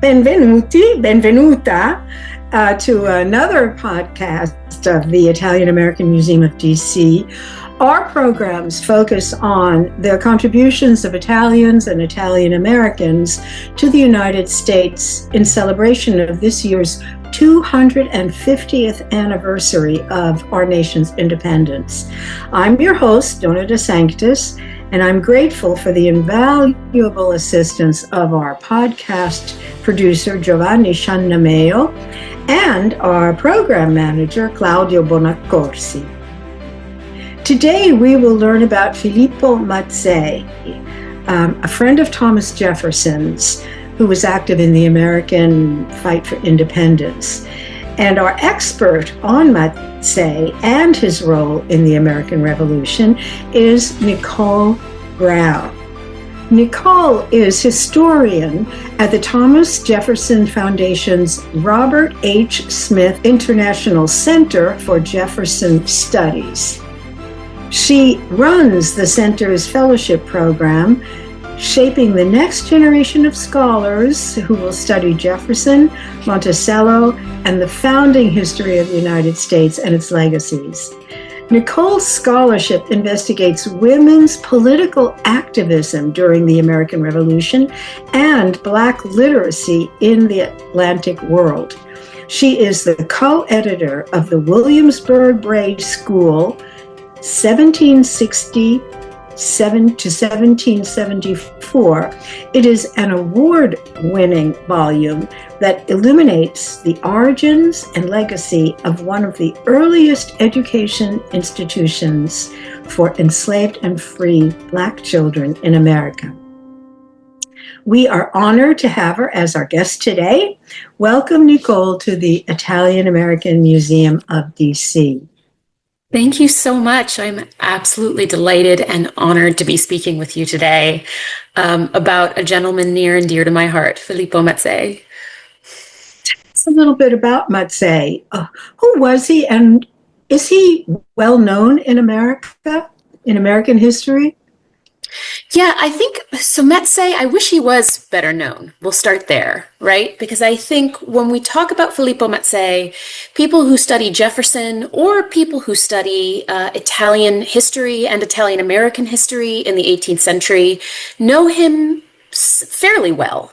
benvenuta to another podcast of the Italian American Museum of DC. Our programs focus on the contributions of Italians and Italian Americans to the United States in celebration of this year's 250th anniversary of our nation's independence. I'm your host, Donna De Sanctis, and I'm grateful for the invaluable assistance of our podcast producer, Giovanni Sciannameo, and our program manager, Claudio Bonaccorsi. Today, we will learn about Filippo Mazzei, a friend of Thomas Jefferson's, who was active in the American fight for independence. And our expert on Mazzei and his role in the American Revolution is Nicole Brown. Nicole is historian at the Thomas Jefferson Foundation's Robert H. Smith International Center for Jefferson Studies. She runs the center's fellowship program, shaping the next generation of scholars who will study Jefferson, Monticello, and the founding history of the United States and its legacies. Nicole's scholarship investigates women's political activism during the American Revolution and Black literacy in the Atlantic world. She is the co-editor of the Williamsburg Grade School, 1767 to 1774. It is an award-winning volume that illuminates the origins and legacy of one of the earliest education institutions for enslaved and free Black children in America. We are honored to have her as our guest today. Welcome, Nicole, to the Italian American Museum of DC. Thank you so much. I'm absolutely delighted and honored to be speaking with you today about a gentleman near and dear to my heart, Filippo Mazzei. Tell us a little bit about Mazzei. Who was he, and is he well known in America, in American history? Yeah, I think so. Mazzei, I wish he was better known. We'll start there, right? Because I think when we talk about Filippo Mazzei, people who study Jefferson or people who study Italian history and Italian American history in the 18th century know him fairly well.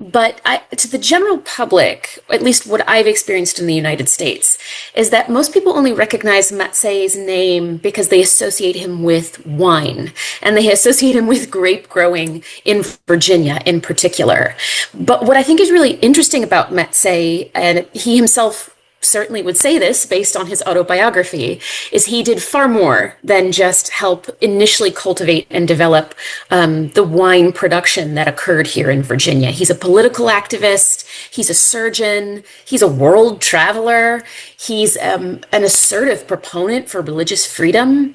But to the general public, at least what I've experienced in the United States, is that most people only recognize Mazzei's name because they associate him with wine, and they associate him with grape growing in Virginia in particular. But what I think is really interesting about Mazzei, and he himself certainly would say this based on his autobiography, is he did far more than just help initially cultivate and develop the wine production that occurred here in Virginia. He's a political activist, he's a surgeon, he's a world traveler, he's an assertive proponent for religious freedom.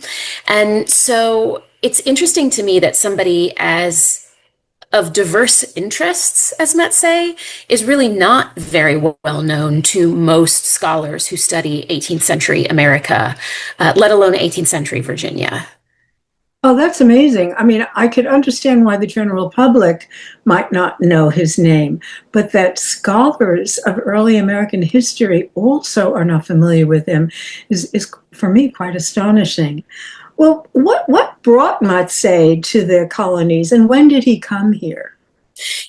And so it's interesting to me that somebody of diverse interests as Mazzei is really not very well known to most scholars who study 18th century America, let alone 18th century Virginia. Oh, that's amazing. I mean, I could understand why the general public might not know his name, but that scholars of early American history also are not familiar with him is for me quite astonishing. Well, what brought Mazzei to the colonies, and when did he come here?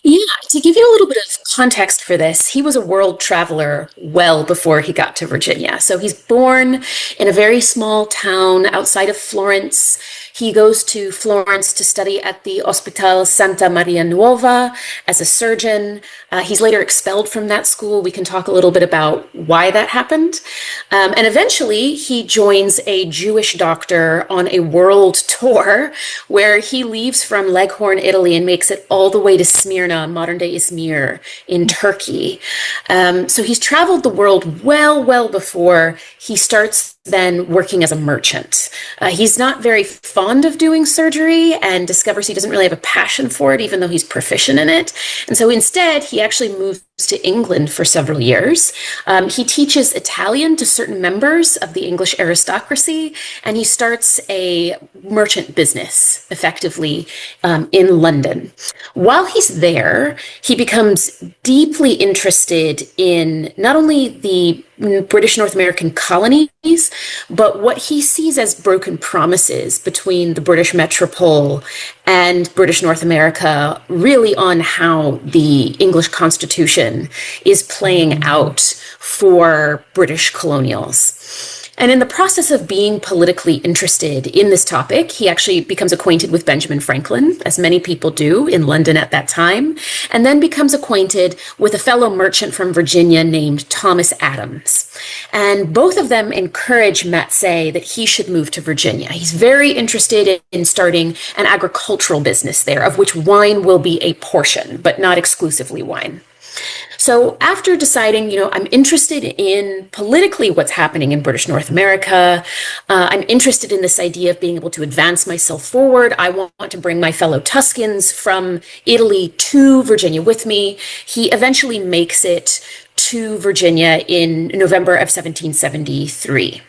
Yeah, to give you a little bit of context for this, he was a world traveler well before he got to Virginia. So he's born in a very small town outside of Florence. He goes to Florence to study at the Ospital Santa Maria Nuova as a surgeon. He's later expelled from that school. We can talk a little bit about why that happened. And eventually he joins a Jewish doctor on a world tour where he leaves from Leghorn, Italy, and makes it all the way to Smyrna, modern-day Izmir in Turkey. So he's traveled the world well before he starts then working as a merchant. He's not very fond of doing surgery and discovers he doesn't really have a passion for it, even though he's proficient in it. And so instead, he actually moves to England for several years. He teaches Italian to certain members of the English aristocracy, and he starts a merchant business, effectively, in London. While he's there, he becomes deeply interested in not only the British North American colonies, but what he sees as broken promises between the British metropole and British North America, really on how the English Constitution is playing out for British colonials. And in the process of being politically interested in this topic, he actually becomes acquainted with Benjamin Franklin, as many people do in London at that time, and then becomes acquainted with a fellow merchant from Virginia named Thomas Adams. And both of them encourage Mazzei that he should move to Virginia. He's very interested in starting an agricultural business there, of which wine will be a portion, but not exclusively wine. So after deciding, I'm interested in politically what's happening in British North America, I'm interested in this idea of being able to advance myself forward. I want to bring my fellow Tuscans from Italy to Virginia with me. He eventually makes it to Virginia in November of 1773.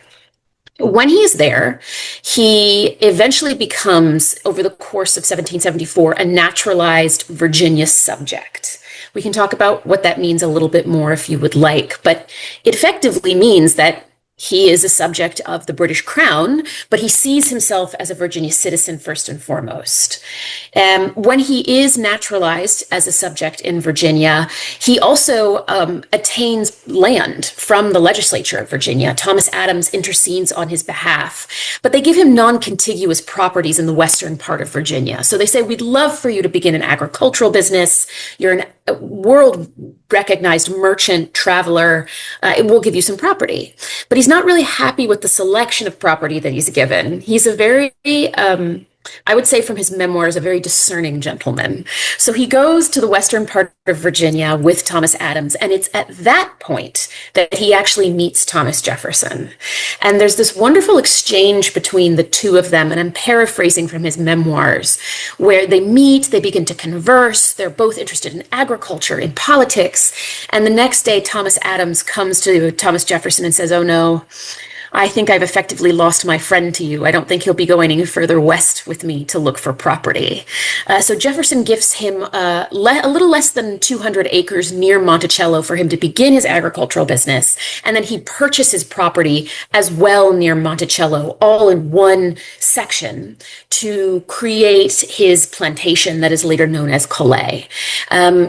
When he is there, he eventually becomes, over the course of 1774, a naturalized Virginia subject. We can talk about what that means a little bit more if you would like, but it effectively means that he is a subject of the British Crown, but he sees himself as a Virginia citizen first and foremost. When he is naturalized as a subject in Virginia, he also attains land from the legislature of Virginia. Thomas Adams intercedes on his behalf, but they give him non-contiguous properties in the western part of Virginia. So they say, we'd love for you to begin an agricultural business. You're a world-recognized merchant, traveler. We'll give you some property. But he's not really happy with the selection of property that he's given. He's a very, I would say from his memoirs, a very discerning gentleman. So he goes to the western part of Virginia with Thomas Adams, and it's at that point that he actually meets Thomas Jefferson. And there's this wonderful exchange between the two of them, and I'm paraphrasing from his memoirs, where they meet, they begin to converse, they're both interested in agriculture, in politics, and the next day Thomas Adams comes to Thomas Jefferson and says, "Oh no, I think I've effectively lost my friend to you. I don't think he'll be going any further west with me to look for property." So Jefferson gives him a little less than 200 acres near Monticello for him to begin his agricultural business. And then he purchases property as well near Monticello, all in one section, to create his plantation that is later known as Calais.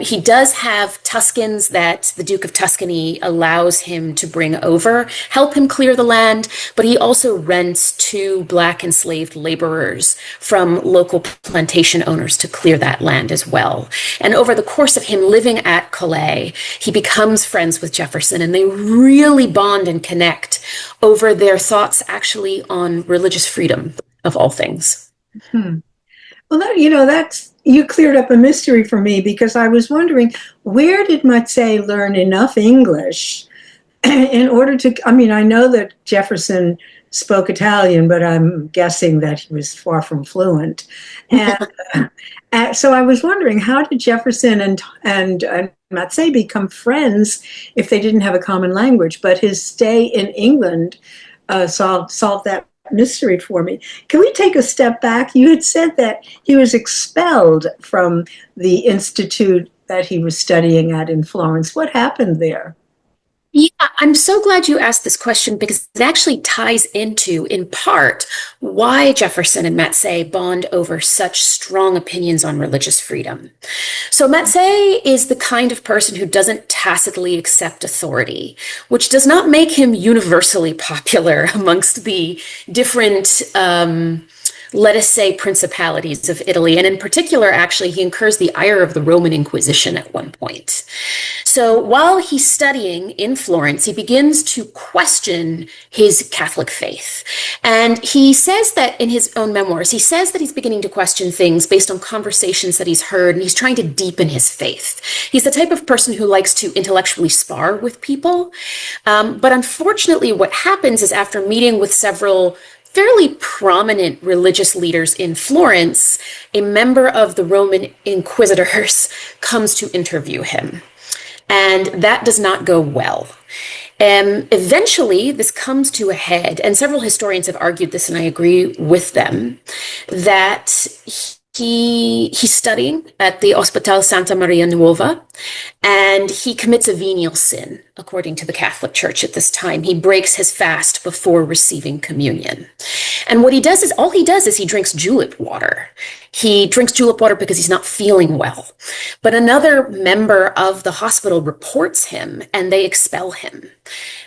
He does have Tuscans that the Duke of Tuscany allows him to bring over, help him clear the land, but he also rents 2 Black enslaved laborers from local plantation owners to clear that land as well. And over the course of him living at Calais, he becomes friends with Jefferson, and they really bond and connect over their thoughts actually on religious freedom, of all things. Well, you cleared up a mystery for me, because I was wondering, where did Mazzei learn enough English in order to, I know that Jefferson spoke Italian, but I'm guessing that he was far from fluent. And so I was wondering, how did Jefferson and Mazzei become friends if they didn't have a common language? But his stay in England solved that mystery for me. Can we take a step back? You had said that he was expelled from the institute that he was studying at in Florence. What happened there? Yeah, I'm so glad you asked this question, because it actually ties into, in part, why Jefferson and Mazzei bond over such strong opinions on religious freedom. So Mazzei is the kind of person who doesn't tacitly accept authority, which does not make him universally popular amongst the different let us say, principalities of Italy. And in particular, actually, he incurs the ire of the Roman Inquisition at one point. So while he's studying in Florence, he begins to question his Catholic faith. And he says that in his own memoirs, he says that he's beginning to question things based on conversations that he's heard, and he's trying to deepen his faith. He's the type of person who likes to intellectually spar with people. But unfortunately, what happens is, after meeting with several fairly prominent religious leaders in Florence, a member of the Roman inquisitors comes to interview him. And that does not go well. Eventually, this comes to a head, and several historians have argued this, and I agree with them, that he's studying at the Hospital Santa Maria Nuova, and he commits a venial sin, according to the Catholic Church at this time. He breaks his fast before receiving communion. And what he does is he drinks julep water. He drinks julep water because he's not feeling well. But another member of the hospital reports him, and they expel him.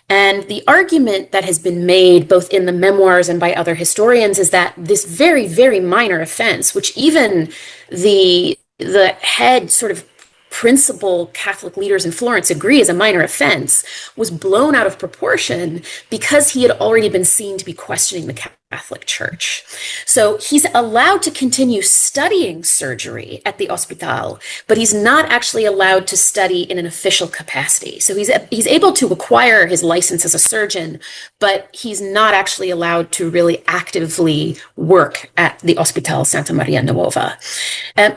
And the argument that has been made both in the memoirs and by other historians is that this very, very minor offense, which even the head sort of principal Catholic leaders in Florence agree is a minor offense, was blown out of proportion because he had already been seen to be questioning the Catholic Church. So he's allowed to continue studying surgery at the hospital, but he's not actually allowed to study in an official capacity. So he's able to acquire his license as a surgeon, but he's not actually allowed to really actively work at the Hospital Santa Maria Nuova.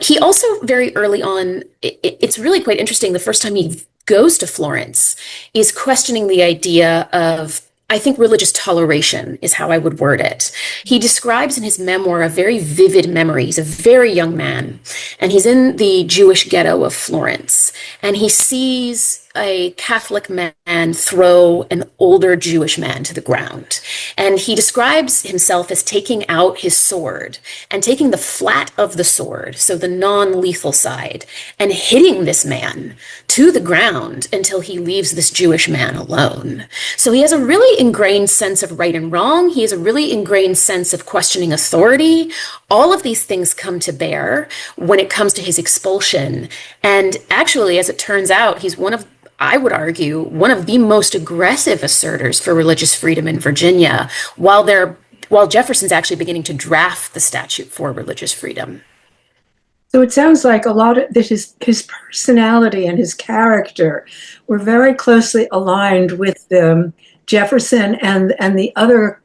He also very early on, it's really quite interesting, the first time he goes to Florence is questioning the idea of, I think, religious toleration is how I would word it. He describes in his memoir a very vivid memory. He's a very young man, and he's in the Jewish ghetto of Florence, and he sees a Catholic man throw an older Jewish man to the ground. And he describes himself as taking out his sword and taking the flat of the sword, so the non-lethal side, and hitting this man to the ground until he leaves this Jewish man alone. So he has a really ingrained sense of right and wrong. He has a really ingrained sense of questioning authority. All of these things come to bear when it comes to his expulsion. And actually, as it turns out, he's I would argue, one of the most aggressive asserters for religious freedom in Virginia, while Jefferson's actually beginning to draft the statute for religious freedom. So it sounds like a lot of this, his personality and his character were very closely aligned with Jefferson and the other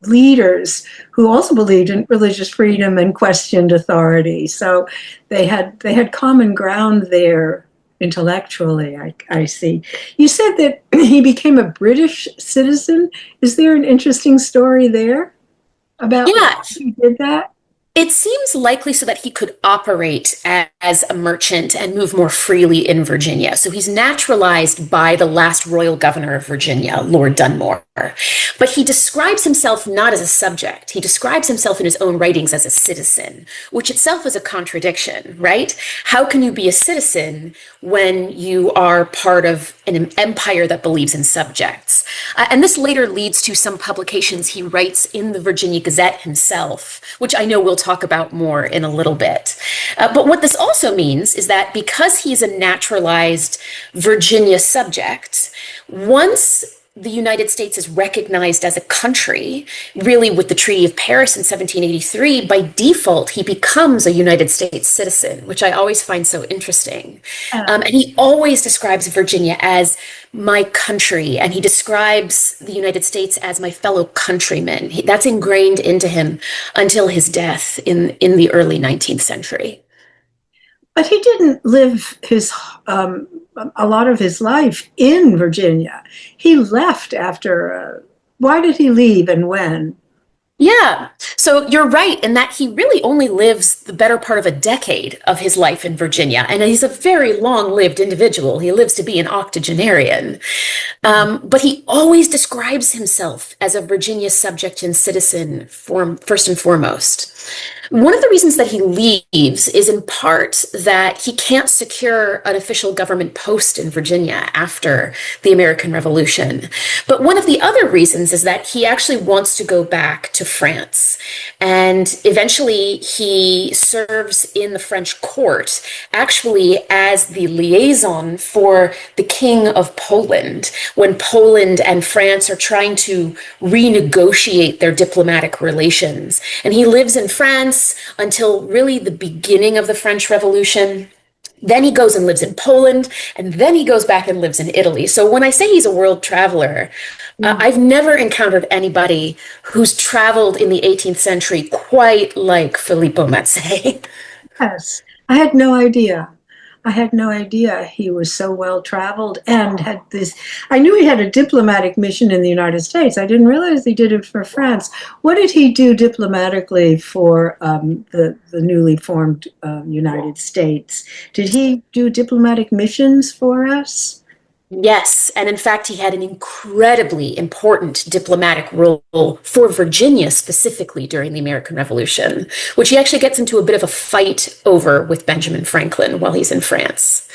leaders who also believed in religious freedom and questioned authority. So they had common ground there. Intellectually, I see. You said that he became a British citizen. Is there an interesting story there about why he did that? It seems likely so that he could operate as a merchant and move more freely in Virginia. So he's naturalized by the last royal governor of Virginia, Lord Dunmore. But he describes himself not as a subject. He describes himself in his own writings as a citizen, which itself is a contradiction, right? How can you be a citizen when you are part of an empire that believes in subjects? And this later leads to some publications he writes in the Virginia Gazette himself, which I know we'll talk about more in a little bit. But what this also means is that because he's a naturalized Virginia subject, once the United States is recognized as a country, really with the Treaty of Paris in 1783, by default, he becomes a United States citizen, which I always find so interesting. And he always describes Virginia as my country, and he describes the United States as my fellow countrymen. That's ingrained into him until his death in the early 19th century. But he didn't live a lot of his life in Virginia. He left after. Why did he leave and when? Yeah, so you're right in that he really only lives the better part of a decade of his life in Virginia, and he's a very long-lived individual. He lives to be an octogenarian, but he always describes himself as a Virginia subject and citizen first and foremost. One of the reasons that he leaves is in part that he can't secure an official government post in Virginia after the American Revolution. But one of the other reasons is that he actually wants to go back to France. And eventually he serves in the French court, actually as the liaison for the King of Poland, when Poland and France are trying to renegotiate their diplomatic relations. And he lives in France until really the beginning of the French Revolution. Then he goes and lives in Poland, and then he goes back and lives in Italy. So when I say he's a world traveler, I've never encountered anybody who's traveled in the 18th century quite like Filippo Mazzei. Yes, I had no idea. I had no idea he was so well traveled and had this. I knew he had a diplomatic mission in the United States. I didn't realize he did it for France. What did he do diplomatically for the newly formed United States? Did he do diplomatic missions for us? Yes, and in fact, he had an incredibly important diplomatic role for Virginia specifically during the American Revolution, which he actually gets into a bit of a fight over with Benjamin Franklin while he's in France.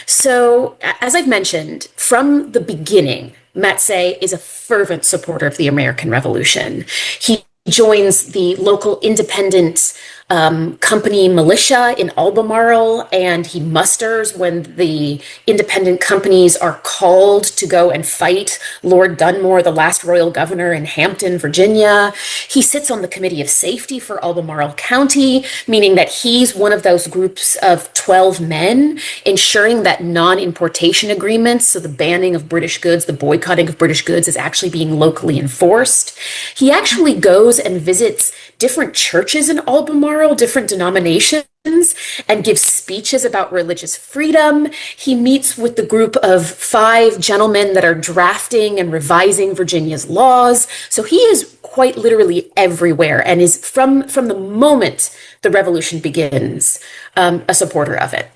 So, as I've mentioned, from the beginning, Mazzei is a fervent supporter of the American Revolution. He joins the local independent company militia in Albemarle, and he musters when the independent companies are called to go and fight Lord Dunmore, the last royal governor in Hampton, Virginia. He sits on the Committee of Safety for Albemarle County, meaning that he's one of those groups of 12 men ensuring that non-importation agreements, so the banning of British goods, the boycotting of British goods, is actually being locally enforced. He actually goes and visits different churches in Albemarle, different denominations, and gives speeches about religious freedom. He meets with the group of 5 gentlemen that are drafting and revising Virginia's laws. So he is quite literally everywhere and is, from the moment the revolution begins, a supporter of it.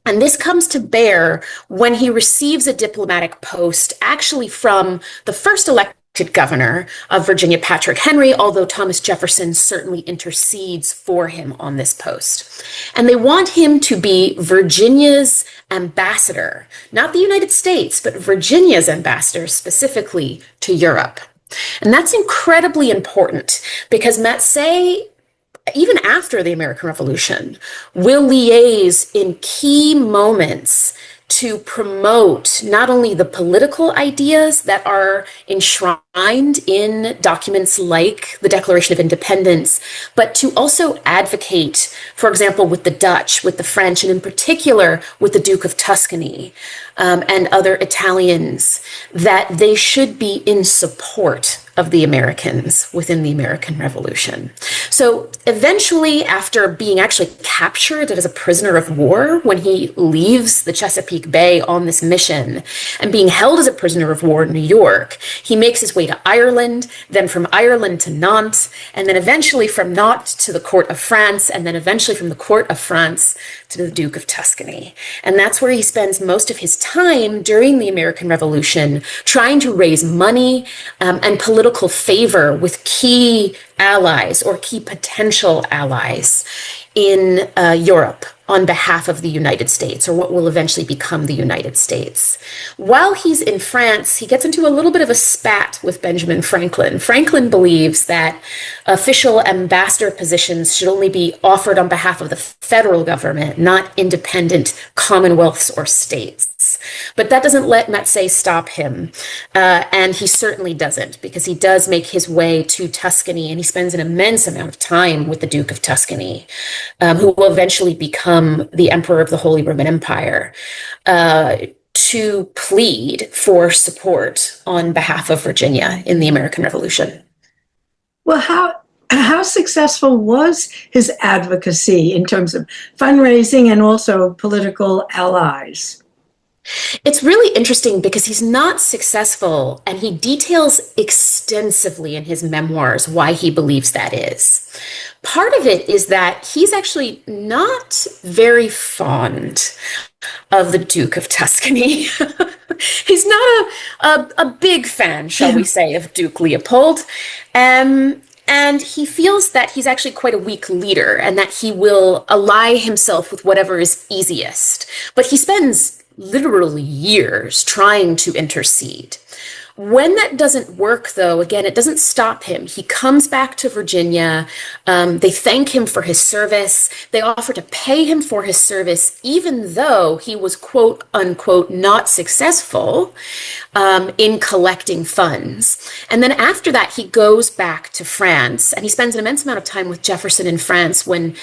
And this comes to bear when he receives a diplomatic post, actually from the first elected governor of Virginia, Patrick Henry, although Thomas Jefferson certainly intercedes for him on this post. And they want him to be Virginia's ambassador, not the United States, but Virginia's ambassador specifically to Europe. And that's incredibly important because Mazzei, even after the American Revolution, will liaise in key moments to promote not only the political ideas that are enshrined in documents like the Declaration of Independence, but to also advocate, for example, with the Dutch, with the French, and in particular with the Duke of Tuscany and other Italians, that they should be in support of the Americans within the American Revolution. So eventually, after being actually captured as a prisoner of war when he leaves the Chesapeake Bay on this mission and being held as a prisoner of war in New York, he makes his way to Ireland, then from Ireland to Nantes, and then eventually from Nantes to the court of France, and then eventually from the court of France to the Duke of Tuscany. And that's where he spends most of his time during the American Revolution trying to raise money and political favor with key allies or key potential allies in Europe on behalf of the United States, or what will eventually become the United States. While he's in France, he gets into a little bit of a spat with Benjamin Franklin. Franklin believes that official ambassador positions should only be offered on behalf of the federal government, not independent commonwealths or states. But that doesn't let Mazzei stop him, and he certainly doesn't, because he does make his way to Tuscany, and he spends an immense amount of time with the Duke of Tuscany, who will eventually become the Emperor of the Holy Roman Empire, to plead for support on behalf of Virginia in the American Revolution. Well, how successful was his advocacy in terms of fundraising and also political allies? It's really interesting because he's not successful, and he details extensively in his memoirs why he believes that is. Part of it is that he's actually not very fond of the Duke of Tuscany. He's not a big fan, shall we say, of Duke Leopold. And he feels that he's actually quite a weak leader and that he will ally himself with whatever is easiest. But he spends literally years trying to intercede. When that doesn't work, though, again, it doesn't stop him. He comes back to Virginia. They thank him for his service. They offer to pay him for his service, even though he was, quote unquote, not successful in collecting funds. And then after that, he goes back to France, and he spends an immense amount of time with Jefferson in France when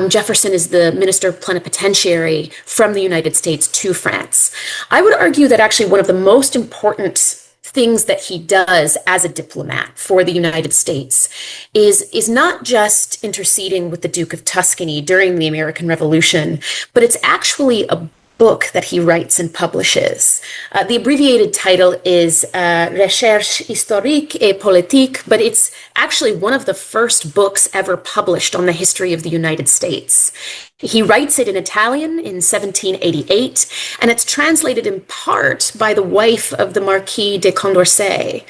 Jefferson is the minister plenipotentiary from the United States to France. I would argue that actually one of the most important things that he does as a diplomat for the United States is not just interceding with the Duke of Tuscany during the American Revolution, but it's actually a book that he writes and publishes. The abbreviated title is Recherche historique et politique, but it's actually one of the first books ever published on the history of the United States. He writes it in Italian in 1788, and it's translated in part by the wife of the Marquis de Condorcet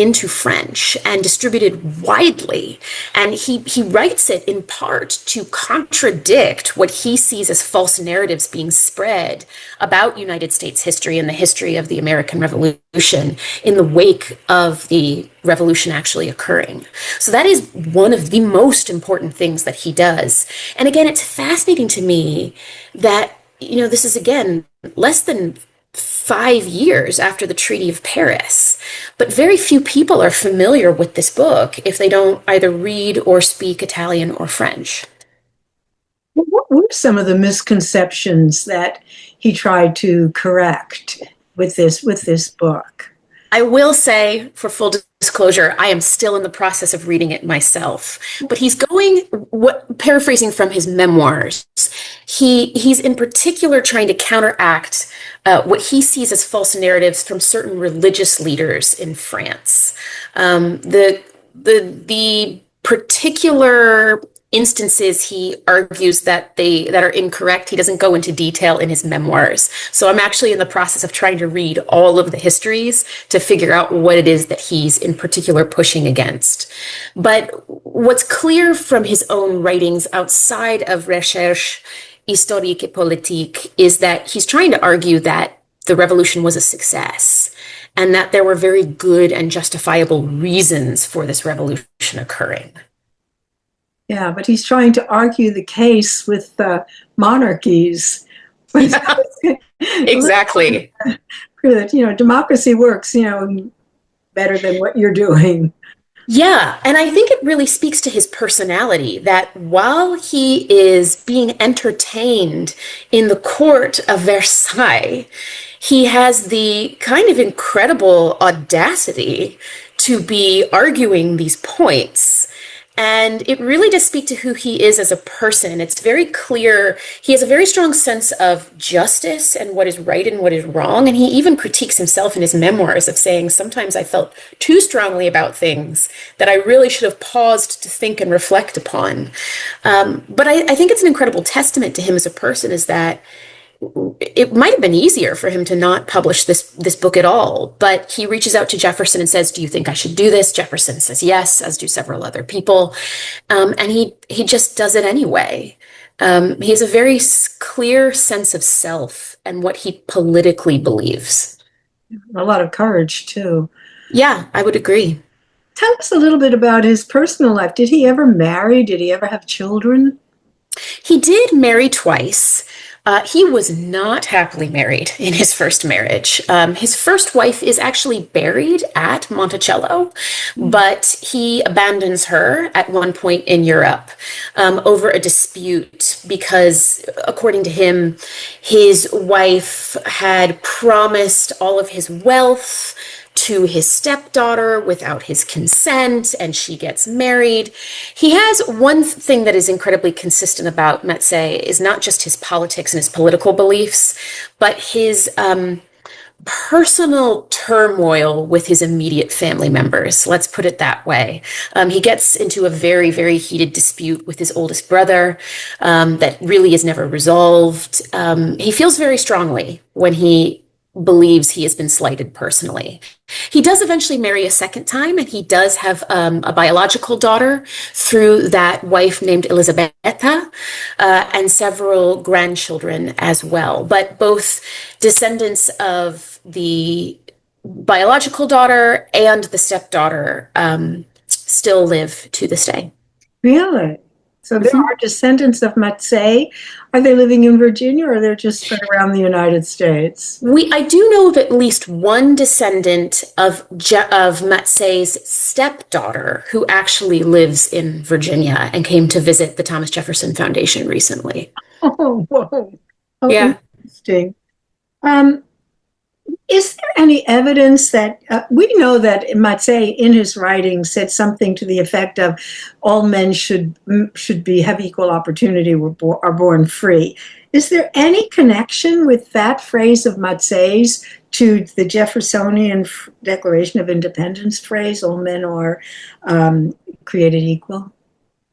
into French and distributed widely. And he writes it in part to contradict what he sees as false narratives being spread about United States history and the history of the American Revolution in the wake of the revolution actually occurring. So that is one of the most important things that he does. And again, it's fascinating to me that, this is again less than 5 years after the Treaty of Paris, but very few people are familiar with this book if they don't either read or speak Italian or French. What were some of the misconceptions that he tried to correct with this book? I will say, for full disclosure, I am still in the process of reading it myself. But he's paraphrasing from his memoirs, he's in particular trying to counteract what he sees as false narratives from certain religious leaders in France. The particular instances he argues that are incorrect, he doesn't go into detail in his memoirs. So I'm actually in the process of trying to read all of the histories to figure out what it is that he's in particular pushing against. But what's clear from his own writings outside of Recherche historique et politique is that he's trying to argue that the revolution was a success and that there were very good and justifiable reasons for this revolution occurring. Yeah, but he's trying to argue the case with monarchies. Exactly. That, democracy works, better than what you're doing. Yeah, and I think it really speaks to his personality that while he is being entertained in the court of Versailles, he has the kind of incredible audacity to be arguing these points. And it really does speak to who he is as a person. It's very clear. He has a very strong sense of justice and what is right and what is wrong. And he even critiques himself in his memoirs of saying, sometimes I felt too strongly about things that I really should have paused to think and reflect upon. But I think it's an incredible testament to him as a person is that it might have been easier for him to not publish this book at all, but he reaches out to Jefferson and says, do you think I should do this? Jefferson says yes, as do several other people. And he just does it anyway. He has a very clear sense of self and what he politically believes. A lot of courage, too. Yeah, I would agree. Tell us a little bit about his personal life. Did he ever marry? Did he ever have children? He did marry twice. He was not happily married in his first marriage. His first wife is actually buried at Monticello, but he abandons her at one point in Europe over a dispute because, according to him, his wife had promised all of his wealth to his stepdaughter without his consent, and she gets married. He has one thing that is incredibly consistent about Mazzei is not just his politics and his political beliefs, but his personal turmoil with his immediate family members. Let's put it that way. He gets into a very, very heated dispute with his oldest brother that really is never resolved. He feels very strongly when he believes he has been slighted personally. He does eventually marry a second time, and he does have a biological daughter through that wife named Elisabetta, and several grandchildren as well. But both descendants of the biological daughter and the stepdaughter still live to this day. Really? So there are descendants of Mazzei. Are they living in Virginia, or they're just spread around the United States? I do know of at least one descendant of Mazzei's stepdaughter who actually lives in Virginia and came to visit the Thomas Jefferson Foundation recently. Oh, whoa. Oh, yeah. Interesting. Is there any evidence that we know that Mazzei in his writing said something to the effect of all men should have equal opportunity, are born free? Is there any connection with that phrase of Mazzei's to the Jeffersonian Declaration of Independence phrase, all men are created equal?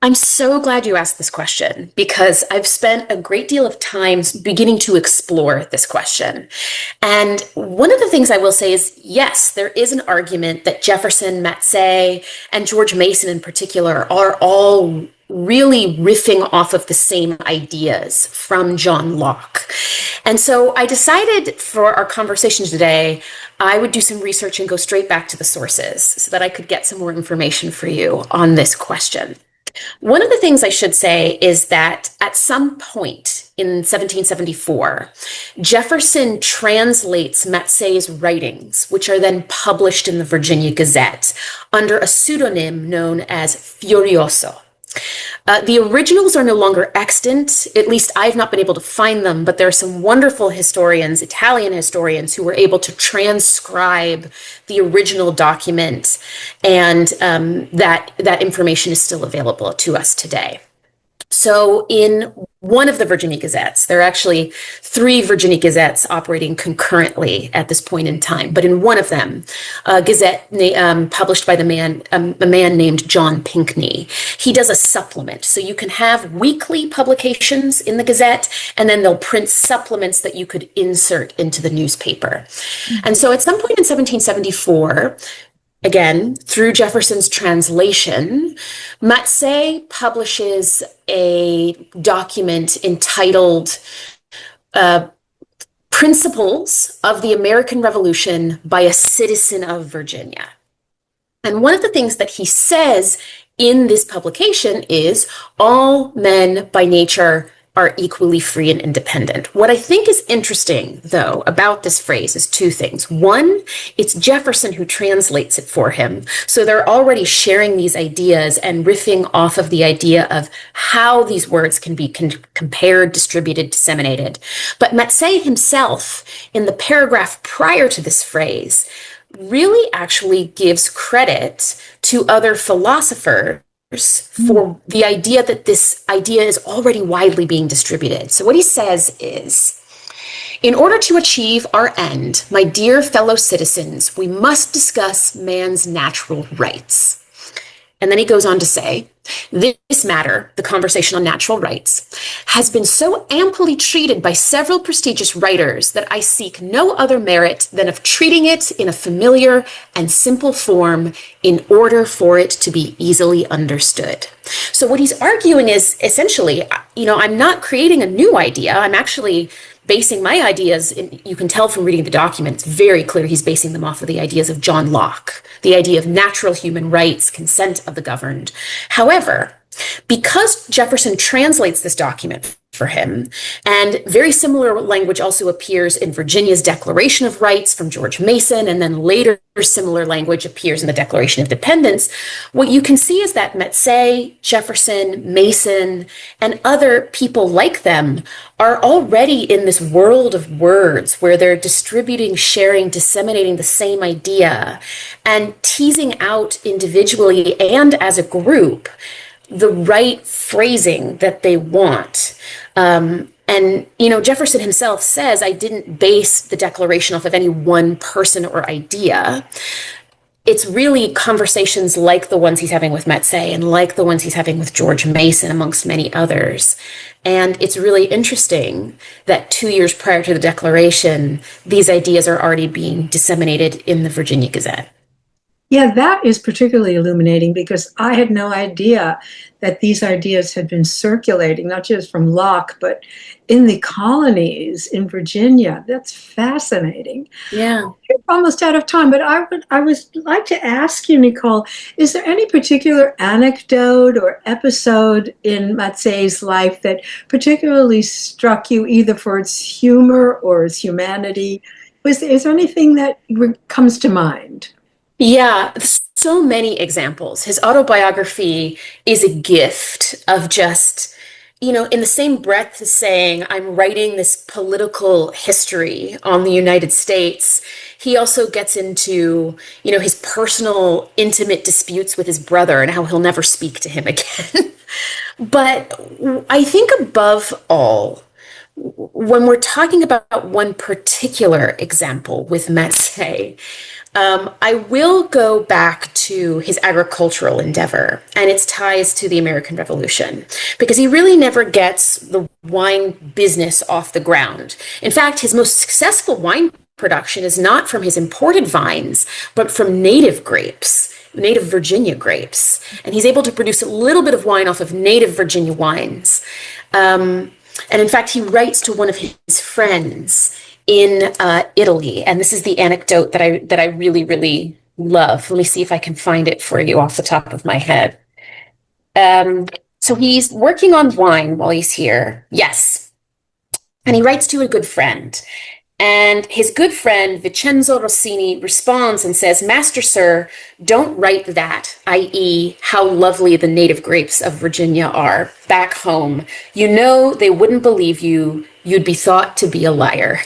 I'm so glad you asked this question because I've spent a great deal of time beginning to explore this question. And one of the things I will say is, yes, there is an argument that Jefferson, Mazzei, and George Mason in particular are all really riffing off of the same ideas from John Locke. And so I decided for our conversation today, I would do some research and go straight back to the sources so that I could get some more information for you on this question. One of the things I should say is that at some point in 1774, Jefferson translates Mazzei's writings, which are then published in the Virginia Gazette under a pseudonym known as Furioso. The originals are no longer extant. At least I've not been able to find them, but there are some wonderful historians, Italian historians, who were able to transcribe the original document, and that information is still available to us today. So in one of the Virginia Gazettes, there are actually 3 Virginia Gazettes operating concurrently at this point in time, but in one of them, a Gazette published by a man named John Pinckney, he does a supplement. So you can have weekly publications in the Gazette, and then they'll print supplements that you could insert into the newspaper. And so at some point in 1774, again, through Jefferson's translation, Mazzei publishes a document entitled Principles of the American Revolution by a Citizen of Virginia. And one of the things that he says in this publication is all men by nature are equally free and independent. What I think is interesting, though, about this phrase is 2 things. One, it's Jefferson who translates it for him. So they're already sharing these ideas and riffing off of the idea of how these words can be compared, distributed, disseminated. But Mazzei himself, in the paragraph prior to this phrase, really actually gives credit to other philosophers for the idea that this idea is already widely being distributed. So what he says is, in order to achieve our end, my dear fellow citizens, we must discuss man's natural rights. And then he goes on to say, this matter, the conversation on natural rights, has been so amply treated by several prestigious writers that I seek no other merit than of treating it in a familiar and simple form in order for it to be easily understood. So what he's arguing is essentially, I'm not creating a new idea. I'm actually basing my ideas, you can tell from reading the document, it's very clear he's basing them off of the ideas of John Locke, the idea of natural human rights, consent of the governed. However, because Jefferson translates this document for him, and very similar language also appears in Virginia's Declaration of Rights from George Mason, and then later similar language appears in the Declaration of Independence, what you can see is that Mazzei, Jefferson, Mason, and other people like them are already in this world of words where they're distributing, sharing, disseminating the same idea, and teasing out individually and as a group the right phrasing that they want. And Jefferson himself says, I didn't base the Declaration off of any one person or idea. It's really conversations like the ones he's having with Mazzei and like the ones he's having with George Mason, amongst many others. And it's really interesting that 2 years prior to the Declaration, these ideas are already being disseminated in the Virginia Gazette. Yeah, that is particularly illuminating because I had no idea that these ideas had been circulating, not just from Locke, but in the colonies in Virginia. That's fascinating. Yeah. We're almost out of time, but I would like to ask you, Nicole, is there any particular anecdote or episode in Mazzei's life that particularly struck you, either for its humor or its humanity? Is there anything that comes to mind? Yeah, so many examples. His autobiography is a gift of just, in the same breath as saying, I'm writing this political history on the United States, he also gets into, his personal, intimate disputes with his brother and how he'll never speak to him again. But I think above all, when we're talking about one particular example with Mazzei, I will go back to his agricultural endeavor and its ties to the American Revolution, because he really never gets the wine business off the ground. In fact, his most successful wine production is not from his imported vines, but from native grapes, native Virginia grapes. And he's able to produce a little bit of wine off of native Virginia wines. And in fact, he writes to one of his friends in Italy, and this is the anecdote that I really, really love. Let me see if I can find it for you off the top of my head. So he's working on wine while he's here. Yes. And he writes to a good friend. And his good friend, Vincenzo Rossini, responds and says, "Master Sir, don't write that, i.e., how lovely the native grapes of Virginia are back home. You know they wouldn't believe you. You'd be thought to be a liar."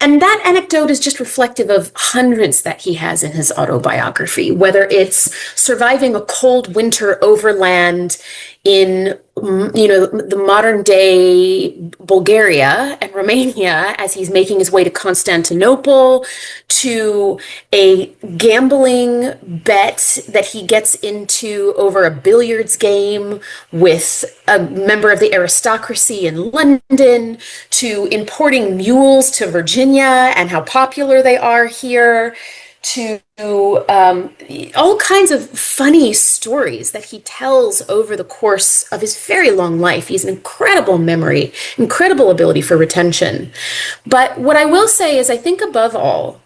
And that anecdote is just reflective of hundreds that he has in his autobiography, whether it's surviving a cold winter overland in, the modern day Bulgaria and Romania as he's making his way to Constantinople, to a gambling bet that he gets into over a billiards game with a member of the aristocracy in London, to importing mules to Virginia and how popular they are here, to all kinds of funny stories that he tells over the course of his very long life. He has an incredible memory, incredible ability for retention. But what I will say is, I think above all,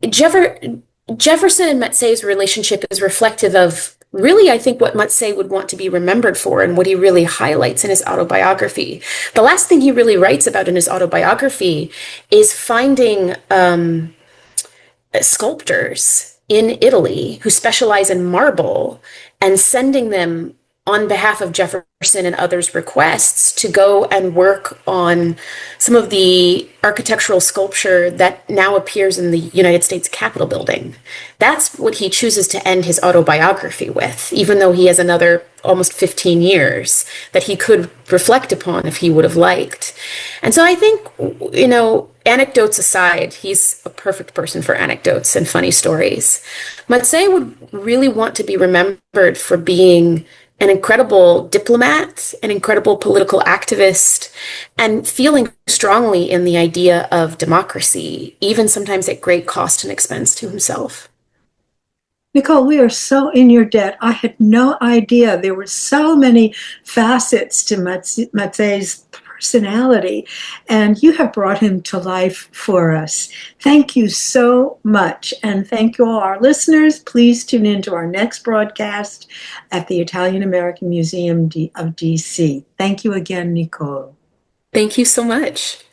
Jefferson and Mazzei's relationship is reflective of really, I think, what Mazzei would want to be remembered for and what he really highlights in his autobiography. The last thing he really writes about in his autobiography is finding sculptors in Italy who specialize in marble and sending them on behalf of Jefferson and others' requests to go and work on some of the architectural sculpture that now appears in the United States Capitol building. That's what he chooses to end his autobiography with, even though he has another almost 15 years that he could reflect upon if he would have liked. And so I think, anecdotes aside, he's a perfect person for anecdotes and funny stories. Mazzei would really want to be remembered for being an incredible diplomat, an incredible political activist, and feeling strongly in the idea of democracy, even sometimes at great cost and expense to himself. Nicole, we are so in your debt. I had no idea there were so many facets to Mazzei's personality, and you have brought him to life for us. Thank you so much, and thank you all our listeners. Please tune in to our next broadcast at the Italian American Museum of DC. Thank you again, Nicole. Thank you so much.